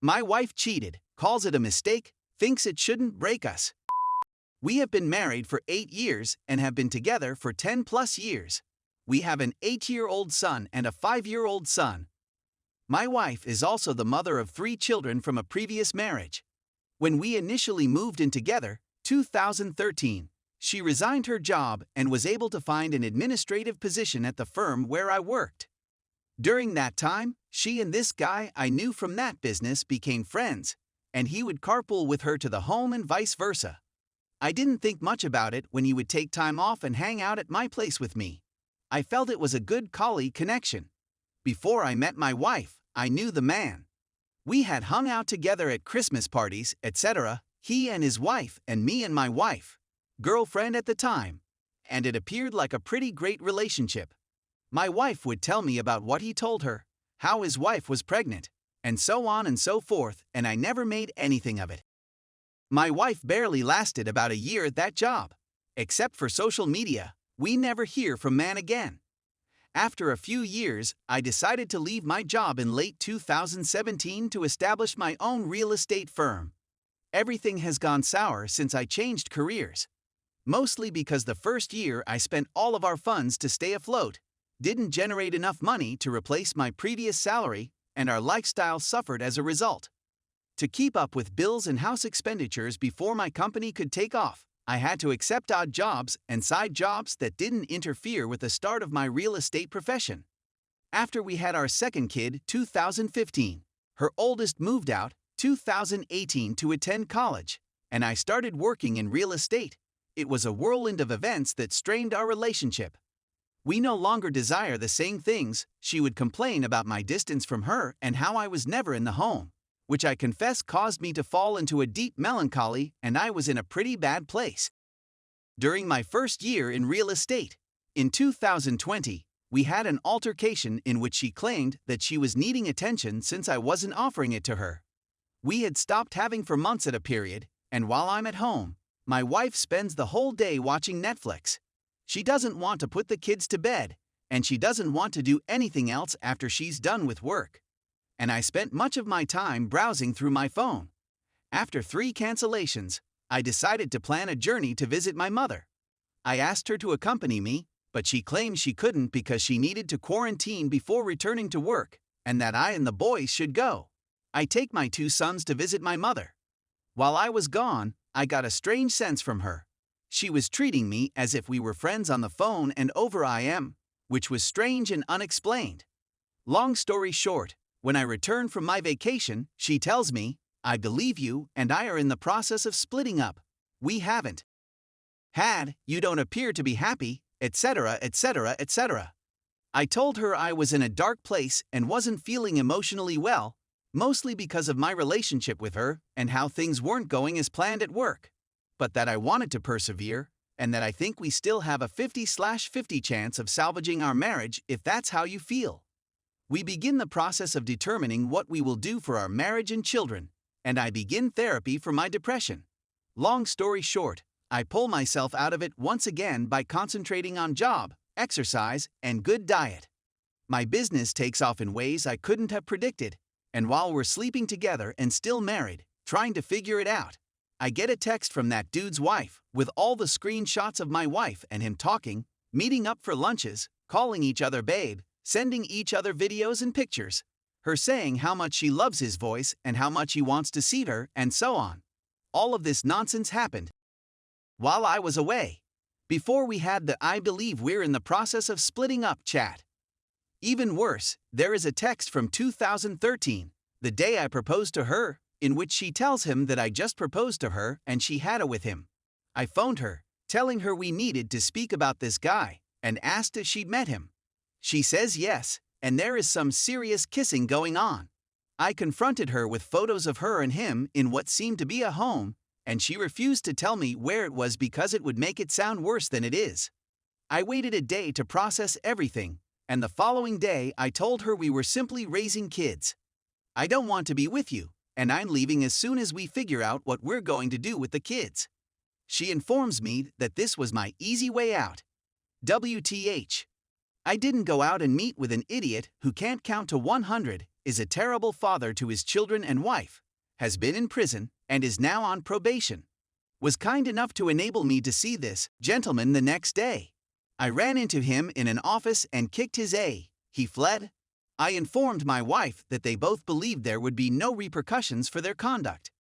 My wife cheated, calls it a mistake, thinks it shouldn't break us. We have been married for 8 years and have been together for 10 plus years. We have an 8-year-old son and a 5-year-old son. My wife is also the mother of 3 children from a previous marriage. When we initially moved in together, 2013, she resigned her job and was able to find an administrative position at the firm where I worked. During that time, she and this guy I knew from that business became friends, and he would carpool with her to the home and vice versa. I didn't think much about it when he would take time off and hang out at my place with me. I felt it was a good colleague connection. Before I met my wife, I knew the man. We had hung out together at Christmas parties, etc., he and his wife and me and my wife, girlfriend at the time, and it appeared like a pretty great relationship. My wife would tell me about what he told her, how his wife was pregnant, and so on and so forth, and I never made anything of it. My wife barely lasted about a year at that job. Except for social media, we never hear from man again. After a few years, I decided to leave my job in late 2017 to establish my own real estate firm. Everything has gone sour since I changed careers. Mostly because the first year I spent all of our funds to stay afloat, didn't generate enough money to replace my previous salary, and our lifestyle suffered as a result. To keep up with bills and house expenditures before my company could take off, I had to accept odd jobs and side jobs that didn't interfere with the start of my real estate profession. After we had our second kid, 2015, her oldest moved out, 2018, to attend college, and I started working in real estate. It was a whirlwind of events that strained our relationship. We no longer desire the same things. She would complain about my distance from her and how I was never in the home, which I confess caused me to fall into a deep melancholy, and I was in a pretty bad place. During my first year in real estate, in 2020, we had an altercation in which she claimed that she was needing attention since I wasn't offering it to her. We had stopped having for months at a period, and while I'm at home, my wife spends the whole day watching Netflix. She doesn't want to put the kids to bed, and she doesn't want to do anything else after she's done with work. And I spent much of my time browsing through my phone. After 3 cancellations, I decided to plan a journey to visit my mother. I asked her to accompany me, but she claimed she couldn't because she needed to quarantine before returning to work, and that I and the boys should go. I take my 2 sons to visit my mother. While I was gone, I got a strange sense from her. She was treating me as if we were friends on the phone and over IM, which was strange and unexplained. Long story short, when I return from my vacation, she tells me, "I believe you and I are in the process of splitting up. We haven't had, you don't appear to be happy, etc., etc., etc." I told her I was in a dark place and wasn't feeling emotionally well, mostly because of my relationship with her and how things weren't going as planned at work, but that I wanted to persevere, and that I think we still have a 50/50 chance of salvaging our marriage if that's how you feel. We begin the process of determining what we will do for our marriage and children, and I begin therapy for my depression. Long story short, I pull myself out of it once again by concentrating on job, exercise, and good diet. My business takes off in ways I couldn't have predicted, and while we're sleeping together and still married, trying to figure it out, I get a text from that dude's wife with all the screenshots of my wife and him talking, meeting up for lunches, calling each other babe, sending each other videos and pictures, her saying how much she loves his voice and how much he wants to see her, and so on. All of this nonsense happened while I was away, before we had the "I believe we're in the process of splitting up" chat. Even worse, there is a text from 2013, the day I proposed to her, in which she tells him that I just proposed to her and she had it with him. I phoned her, telling her we needed to speak about this guy, and asked if she'd met him. She says yes, and there is some serious kissing going on. I confronted her with photos of her and him in what seemed to be a home, and she refused to tell me where it was because it would make it sound worse than it is. I waited a day to process everything, and the following day I told her we were simply raising kids. I don't want to be with you, and I'm leaving as soon as we figure out what we're going to do with the kids. She informs me that this was my easy way out. WTH. I didn't go out and meet with an idiot who can't count to 100, is a terrible father to his children and wife, has been in prison, and is now on probation. Was kind enough to enable me to see this gentleman the next day. I ran into him in an office and kicked his A. He fled. I informed my wife that they both believed there would be no repercussions for their conduct.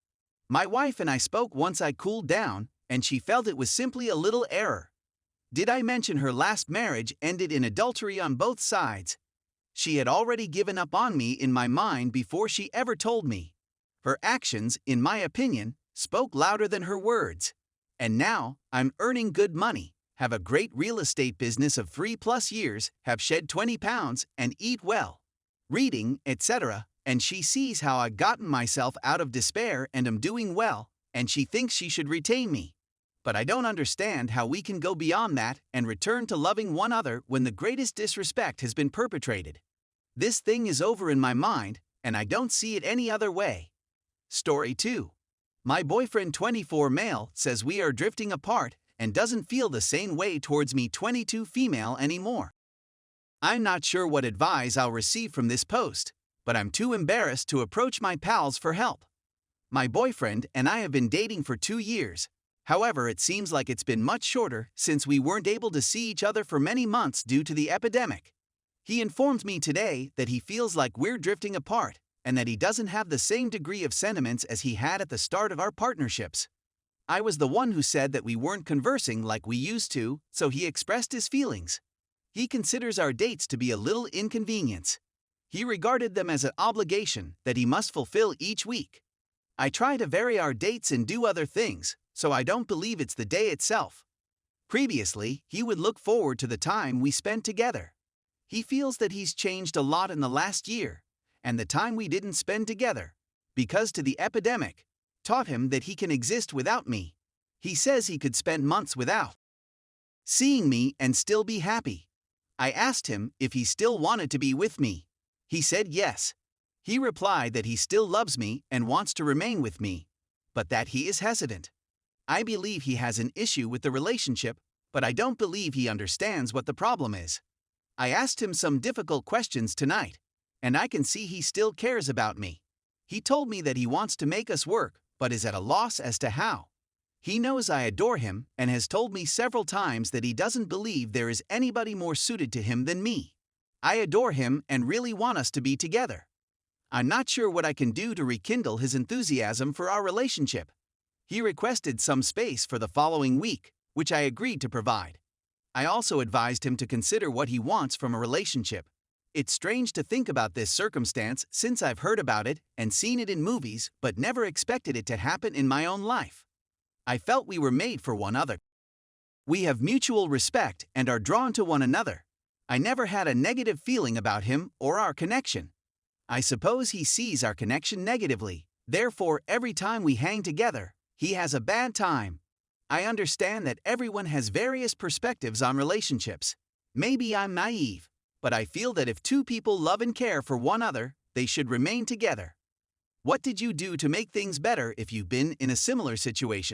My wife and I spoke once I cooled down, and she felt it was simply a little error. Did I mention her last marriage ended in adultery on both sides? She had already given up on me in my mind before she ever told me. Her actions, in my opinion, spoke louder than her words. And now, I'm earning good money, have a great real estate business of 3+ years, have shed 20 pounds, and eat well. Reading, etc., and she sees how I've gotten myself out of despair and am doing well, and she thinks she should retain me. But I don't understand how we can go beyond that and return to loving one another when the greatest disrespect has been perpetrated. This thing is over in my mind, and I don't see it any other way. Story 2. My boyfriend 24 male says we are drifting apart and doesn't feel the same way towards me 22 female anymore. I'm not sure what advice I'll receive from this post, but I'm too embarrassed to approach my pals for help. My boyfriend and I have been dating for 2 years. However, it seems like it's been much shorter since we weren't able to see each other for many months due to the epidemic. He informed me today that he feels like we're drifting apart and that he doesn't have the same degree of sentiments as he had at the start of our partnerships. I was the one who said that we weren't conversing like we used to, so he expressed his feelings. He considers our dates to be a little inconvenience. He regarded them as an obligation that he must fulfill each week. I try to vary our dates and do other things, so I don't believe it's the day itself. Previously, he would look forward to the time we spent together. He feels that he's changed a lot in the last year, and the time we didn't spend together, because to the epidemic, taught him that he can exist without me. He says he could spend months without seeing me and still be happy. I asked him if he still wanted to be with me. He said yes. He replied that he still loves me and wants to remain with me, but that he is hesitant. I believe he has an issue with the relationship, but I don't believe he understands what the problem is. I asked him some difficult questions tonight, and I can see he still cares about me. He told me that he wants to make us work, but is at a loss as to how. He knows I adore him and has told me several times that he doesn't believe there is anybody more suited to him than me. I adore him and really want us to be together. I'm not sure what I can do to rekindle his enthusiasm for our relationship. He requested some space for the following week, which I agreed to provide. I also advised him to consider what he wants from a relationship. It's strange to think about this circumstance since I've heard about it and seen it in movies but never expected it to happen in my own life. I felt we were made for one another. We have mutual respect and are drawn to one another. I never had a negative feeling about him or our connection. I suppose he sees our connection negatively, therefore every time we hang together, he has a bad time. I understand that everyone has various perspectives on relationships. Maybe I'm naive, but I feel that if two people love and care for one another, they should remain together. What did you do to make things better if you've been in a similar situation?